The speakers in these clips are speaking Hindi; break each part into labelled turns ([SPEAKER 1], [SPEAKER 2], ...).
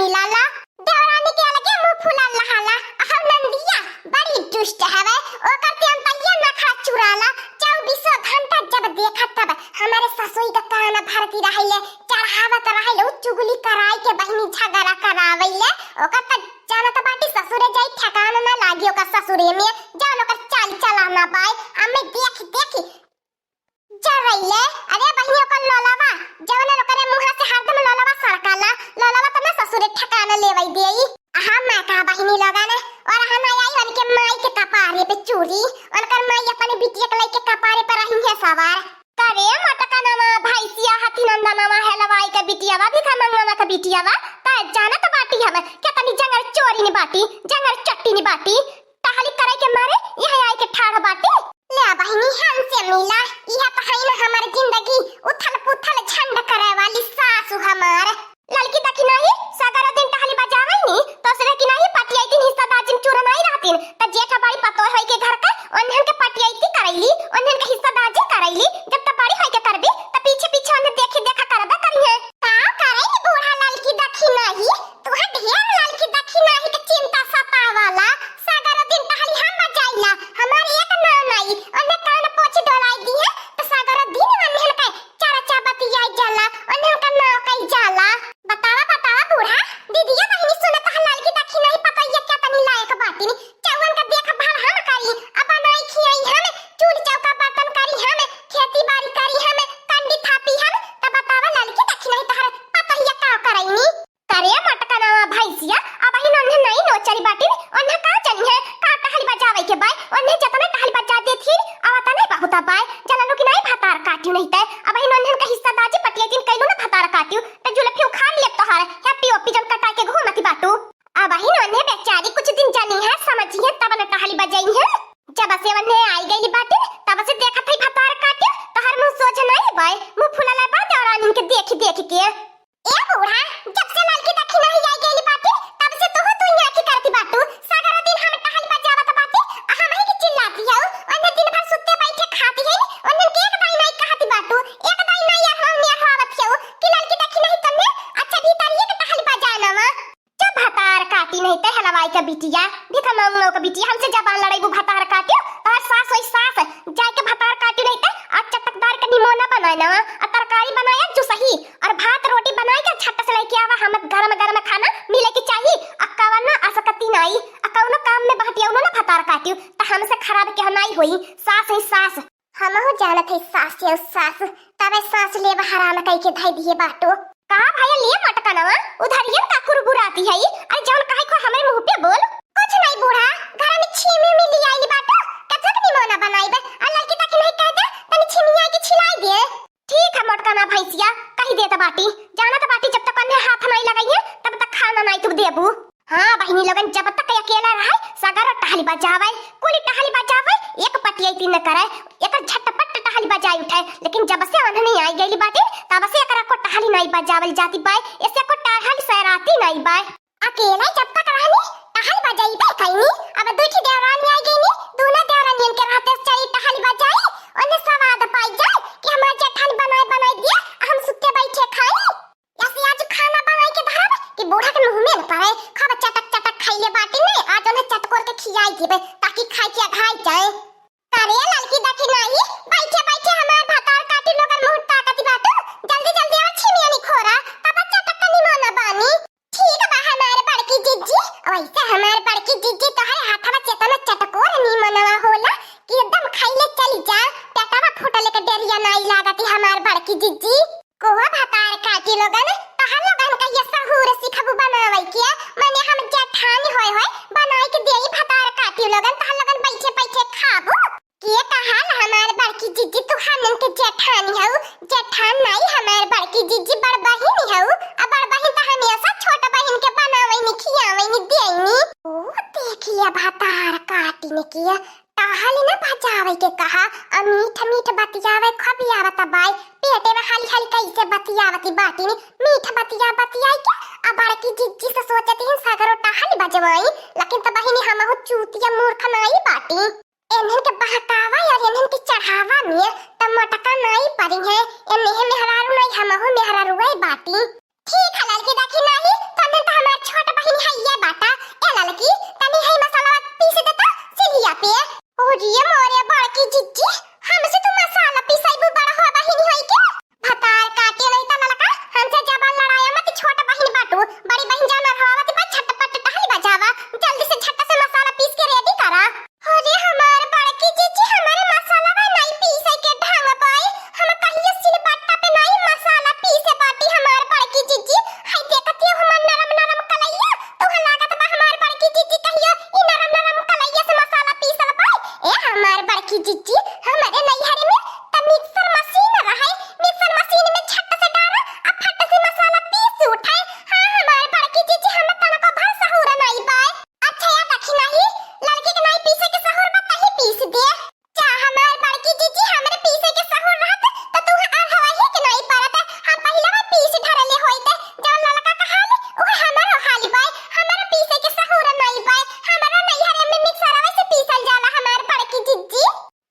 [SPEAKER 1] मिलाला देवरानी के अलगे मुंह फुला लहाला हम नंदिया बड़ी दुष्ट हवे ओकर ते अंतैया ना खा चुराला 24 घंटा जब देखा तब हमारे ससुई का काना भरती रहिले चढ़ावत रहिले चुगली कराई के बहिनी झगड़ा करावैले ओकर त जाना त बाटी ससुरे जाई ठिकाना ना लागी ओकर ससुरे में जान ओकर चाल चला ना पाए हमें देख देखी जरैले अरे बहिनी ओकर ललवा जवन ओकरे मुंह से हरदम ललवा सरकाला ललवा त ना ससुरे ठिकाना लेवई देई हम मैं का बहिनी लगाने और हम आई उनके माई के कपारे पे चूड़ी उनकर माई अपने बिटिया के लेके कपारे पर रही है सवार करे मटका नामा भैसिया हाथी नंदा नामा हेलवाई के बिटिया वा भी खमंगना का बिटिया वा त जाना त बाटी हम क्या तनी जंगल चोरी नि बाटी जंगल चट्टी नि बाटी टहली करे के मारे यहां आई के ठाड़ बाटी ले बहिनी हमसे मिला यह तो है ना हमारी जिंदगी उथल पुथल झंड करे वाली सासू हमार लड़की तकी नहीं सगर दिन टहली बजावे नी तो से कि नहीं पटियाई दिन हिस्सा दाजिन चूरा नहीं रहतीन त जेठा बाड़ी पतो है के घर का ओन्हन के पटियाई ती करैली ओन्हन के हिस्सा दाजिन करैली जब त बड़ी है के करबी त पीछे पीछे ओन्हन देखे देखा करबे करिए का करे नी बूढ़ा लड़की दखी नहीं तू है ढेर लड़की दखी नहीं के चिंता सतावाला सगर दिन टहली हम बजाइला हमारी एक ना नहीं ओन्हन कान पोछी डोलाई दी है त सगर दिन ओन्हन के चारा चाबती आई जाला ओन्हन का नाव कई जाला बतावा बतावा बूढ़ा दीदिया बहिनी सुने त लड़की दखी नहीं पता ये क्या तनी लायक बाटी नी चौवन का देख भाल हम करी अब नहीं खियाई हम चूल चौका बर्तन करी हम खेती बाड़ी करी हम कंडी थापी हम त बतावा लड़की दखी नहीं तहर पता ये का करईनी करे मटका ना भैसिया अब ही नन्हे नहीं नोचरी बाटी ओन्हे का चली है का टहली बजावे के बाय ओन्हे जतना टहली बजा देथी आवता नहीं बहुता बाय जलनो कि नहीं भातार काटियो नहीं त अब ही नन्हे का हिस्सा दाजी पटिया दिन कैलू ना भातार काटियो त जुलफी उखाड़ ले तोहार हैप्पी ओपी जन कटा के घूमती बाटू अब ही नन्हे बेचारी कुछ दिन जानी है समझी है तब न टहली बजाई है जब से वन्हे आई गईली बाटी तब से देखत है भातार काटियो तोहार मुंह सोझ नहीं बाय मुंह फुलाला बात और आनिन के देख देख के ए बूढ़ा जब से लड़की दखी नहीं आई गईली बाटी तब से तू यहाँ की करती बाटू सागर दिन हम टहल बजावत बाटी हम ही की चिल्लाती है ओने दिन भर सुत्ते बैठे खाती है ओने के एक दाई नहीं कहती बाटू एक दाई नहीं हम ने हावत है कि लड़की दखी नहीं तने अच्छा भीतर ये के टहल बजाना वा जब भातार काटी नहीं त हलवाई का बिटिया देखा मंगलो का बिटिया हमसे जबान लड़ाई वो भातार काटियो और सास होई सास जाके भातार काटी नहीं त आज चटकदार का निमोना बनाना वा तरकारी बनाया जो सही और भात रोटी बनाई के छट से लेके आवा हम गरम गरम खाना मिले के चाहिए अक्कावा ना असकती नहीं अकाउनो काम में बहतिया उनो ना भातार काटियो त हमसे खराब के हनाई होई सास है सास हम हो जानत है सास है सास तबे सास ले हराम कई के धाई दिए बाटो का भाई ले मटका ना उधर ये का कुरबुराती है अरे जान काहे को हमारे मुंह पे बोल कुछ नहीं बूढ़ा घर में छीमी मिली आई बाटो कतक निमोना बनाईबे अल्लाह की तक नहीं कहते तनी छिमिया के छिलाई दे ठीक है मटका ना भैसिया कही दे त बाटी जाना त बाटी जब तक अन्य हाथ नहीं लगाइए तब तक खाना नहीं तू देबू हां बहिनी लोगन जब तक अकेला रहे सगर टहली बजावे कुली टहली बजावे एक पटियाई तीन करे एक झटपट टहली बजाई उठे लेकिन जब से अन नहीं आई गईली बाटी तब से एकरा को टहली नहीं बजावल जाती बाय ऐसे को टहली सराती नहीं बाय अकेला जब तक रहनी टहल बजाई बे कईनी अब दूठी देवरानी आई गईनी दोनों देवरानी के रहते चली टहली बजाई ओने स्वाद पाई जाए कि हमार जेठानी बनाए दिया हम सुत्ते बैठे खाई ऐसे आज खाना बनाई के धरब कि बूढ़ा के मुंह में न पड़े खब चटक चटक खाइले बाटी नहीं आज उन्हें चटकोर के खियाई दिबे ताकि खाई के घाई जाए करे लड़की दखी नहीं बैठे बैठे हमार भातार काटी लोगन मुंह ताकती बाटू जल्दी जल्दी आ छिमिया नि खोरा तब चटक नि माना बानी ठीक बा हमारे बड़की जिज्जी वैसे हमारे बड़की जिज्जी तो है हाथवा चेतना चटकोर नि मनवा होला कि एकदम खाइले चली जा पेटवा फुटले के डेरिया नहीं लागती हमार बड़की जिज्जी कोहा भातार काटी लोगन तहल लोगन का ये सहूर सिखबू बनावे के माने हम जेठानी होय बनाई के देई भातार काटी लोगन तहल लोगन बैठे बैठे खाबू के कहल हमार बड़की जिज्जी तू हमन के जेठानी हऊ जेठान नहीं हमार बड़की जिज्जी बड़ बहिन हऊ अब बड़ बहिन त हमेशा छोटा बहिन के बनावे नि खियावे नि देनी ओ देखिए भातार काटी ने किया टहल न बजावे के कहा मीठ मीठ बतियावे खबियावत बाय पेटे में हाली हाली कैसे बतियावती बाटी ने मीठ बतियाई के अब बड़की जिज्जी से सोचती है सागरो टहल बजवाई लेकिन त बहिनी हम हो चूतिया मूर्ख नहीं बाटी एनहन के बहकावा और एनहन के चढ़ावा में त मटका नहीं पड़ी है एने मेहरारू नहीं हम हो मेहरारू बाटी ठीक है लड़की देखी नहीं तने त हमार बाटू बड़ी बहन जाना हवा ते झटपट टहल बजावा जल्दी से झट से मसाला पीस के रेडी करा। अरे हमारे बड़की जीजी हमारे मसाला में नहीं पीसे के ढंग पाई हम कहिए सिल बट्टा पे नहीं मसाला पीसे बाटी हमारे बड़की जीजी हाय देखती हो हम नरम नरम कलैया तो लागत बा हमारे बड़की जीजी कहियो ई नरम नरम कलैया से मसाला पीसल पाई। ए हमारे बड़की जीजी हमारे नैहर में त मिक्सर मशीन रहे मिक्सर मशीन में झट से डाला अब फट से मसाला पीस उठाए। हां हमारे बड़की जीजी हम तना को भर सहूर नहीं पाए। अच्छा या देखी नहीं लड़की के नहीं पीसे के सहूर बता ही पीस दे जा हमारे बड़की जीजी हमरे पीसे के सहूर रहत त तू आ हवा ही के नहीं पारत हम पहले में पीस धरले होइते जब लड़का कहाले ओ हमारो हाली पाए हमारे पीसे के सहूर नहीं पाए हमारा नैहर में मिक्सर से पीसल जाला हमारे बड़की जीजी।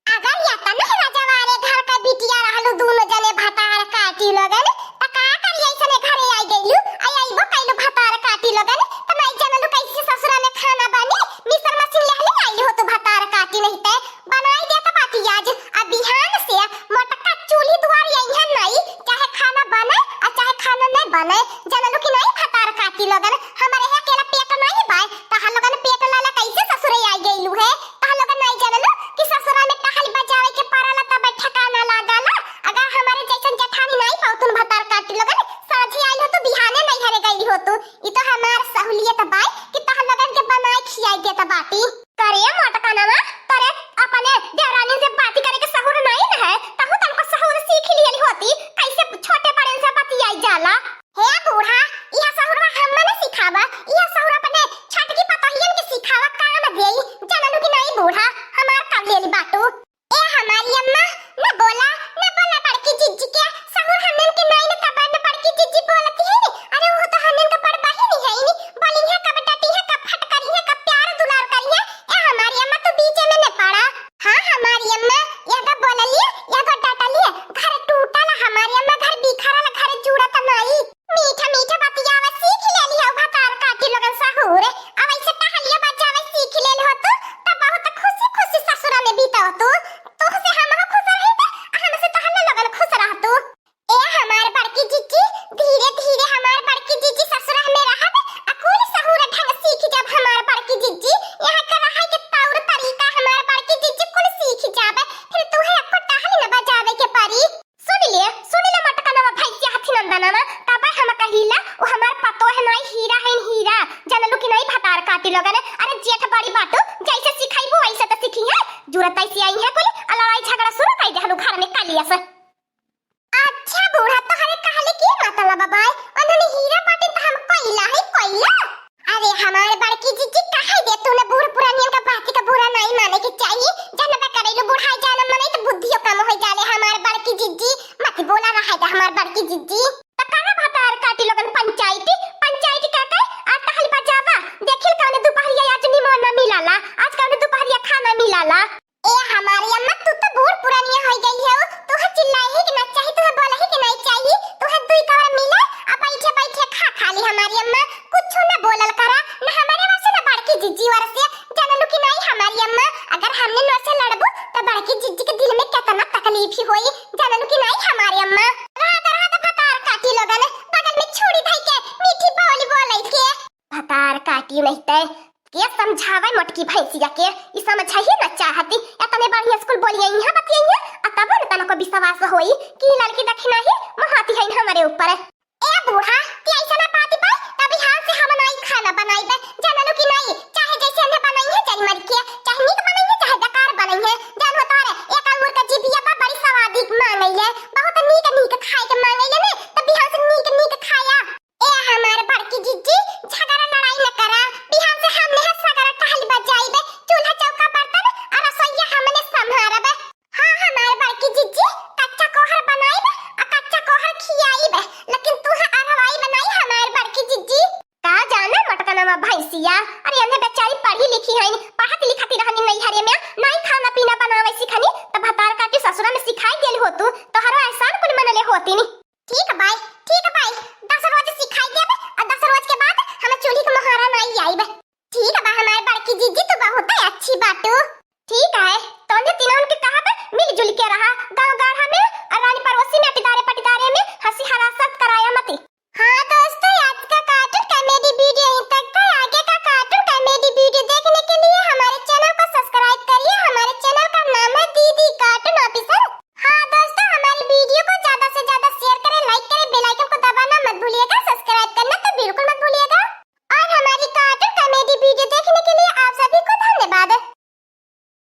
[SPEAKER 1] अगर या त नहीं राजवारे घर का बिटिया रहलु दोनों जने भतार काटी लगन त का करी ऐसने घरे आई गइलु आइबो कइलु भतार काटी लगन त नहीं जानलु कैसे ससुरा में खाना बने मिक्सर मशीन लेहले आई हो तो भतार काटी नहीं ते बनाई दे त बाती आज अब बिहान से मोटका चूल्ही दुआर यहीं नहीं चाहे खाना बने और चाहे खाना नहीं बने जानलु कि नहीं भतार काटी लगन हमारे है अकेला पेट नहीं बाय तहा लगन पेट लाला कैसे ससुरे आई गइलु है तहा लगन नहीं जानलु कि ससुरा में टहल बजावे के पाराला तब ठिकाना लागला। अगर हमारे जैसन जठानी नहीं पाउतुन भतार काटी लगन साझी आइल हो तो बिहाने नहीं हरे गई हो तो ई तो हमार सहूलियत बाय कि तहा लगन के बनाए खियाई दे त बाटी करे मोटका नामा तरे अपने देवरानी से बाती करे के सहूर नहीं न है तहु तनको सहूर सीख लियली होती कैसे छोटे बड़े से बतियाई जाला। हे बूढ़ा इहा सहूर हम ने सिखावा इहा सहूर अपने छटकी पतहियन के सिखावा काम देई जानलु कि नहीं बूढ़ा हमार कर लेली बाटू। ए हमारी अम्मा न बोला बड़की जीजी के सहूर हमन के नहीं न कबर न बड़की जीजी बोलती है अरे वो तो हमन का बड़ बहिनी है नी बोली है कब डटी है कब फट करी है कब प्यार दुलार करी है। ए हमारी अम्मा तो बीच में न पड़ा। हां हमारी अम्मा या तो बोलली या तो डाटली घर टूटल हमारी अम्मा घर बिखरल घर जुड़त नहीं मीठा मीठा बतियावा सीख लेली हो भतार काटी लगन सहूर अब ऐसे टहलिया बजावे सीख लेली हो तो तब बहुत खुशी खुशी ससुरा में बीता हो तो से हम खुश रहते हम से टहलने लगन खुश रहतू। ए हमार बड़की जीजी धीरे धीरे हमार बड़की जीजी ससुरा में रहत अकुल सहूर ढंग सीख जब हमार बड़की जीजी यहां का रहा के तौर तरीका हमार बड़की जीजी कुल सीख जावे फिर तू है आपको टहल न बजावे के परी। सुन ले मटका नवा भैंसिया हाथी नंदना तब हम कहिला ओ हमार पतो है नहीं हीरा जानलु कि नहीं भतार काटी लगन अरे जेठ बड़ी बाटू जैसे सिखाइबो ऐसे त सीखी है जुरत ऐसी आई है कोई लड़ाई झगड़ा शुरू कर देहलु घर में कालिया से। अच्छा बूढ़ा तो हरे कहले की मतलब बाय उन्होंने हीरा पाटी त हम कोइला अरे हमारे बड़की जीजी कहे दे तूने बूढ़ पुरानियन का बात का बुरा नहीं माने के चाहिए जनबा करेलु बुढ़ाई जान मने तो बुद्धियो कम हो जाले हमारे बड़की जीजी मत बोला रहा है हमारे बड़की जीजी त कहां भतार काटी लगन पंचायती का कहे आ टहल बजावा देखिल कौन दोपहरिया आज निमन न मिलाला आज कौन दोपहरिया खाना मिलाला। ए हमारी अम्मा तू तो बूढ़ पुरानिया हो गई है तू चिल्लाई ही कि ना चाहिए तू बोला ही कि नहीं चाहिए तू दुई कवर मिला अब बैठे खा ली हमारी अम्मा कुछ न बोलल करा न हमारे वासे न बड़की जीजी वर से जानलु कि नहीं हमारी अम्मा अगर हमने न से लड़बो तो बड़की जीजी के दिल में कितना तकलीफ ही होई जानलु कि नहीं हमारी अम्मा रात भतार काटी लगन बगल में छुरी धई के मीठी बोली बोलै के भतार काटी नहीं ते के समझावे मोटकी भैंसिया के ई समझाही न चाहती एतने बढ़िया स्कूल बोलिए यहां बतियैया आ तब न तनको विश्वास होई कि लड़की देखना ही महाती है हमारे ऊपर। ए बूढ़ा ते ऐसा ना पाती पाई तभी हाल से हम नहीं खाना बनाईबे जानलु कि नहीं चाहे जैसे ने बनाई है जरी मर के चाहे नीक बनाई है चाहे बेकार बनाई है जान होता रे एक अंगूर का जीभिया पर बड़ी स्वादी मांगैले बहुत नीक खाए के मांगैले ने तभी हाल से नीक खाया। ए हमारे बड़की जीजी झगड़ा लड़ाई न करा बिहान से हमने है सगरा टहल बजाईबे चूल्हा चौका बर्तन और रसोईया हमने संभारबे। हां हमारे बड़की जीजी कच्चा कोहर बनाईबे आ कच्चा कोहर खियाईबे लेकिन तू है अरवाई बनाई हमारे बड़की जीजी का जाना मटका नवा भैंसिया अरे हमने बेचारी पढ़ी लिखी है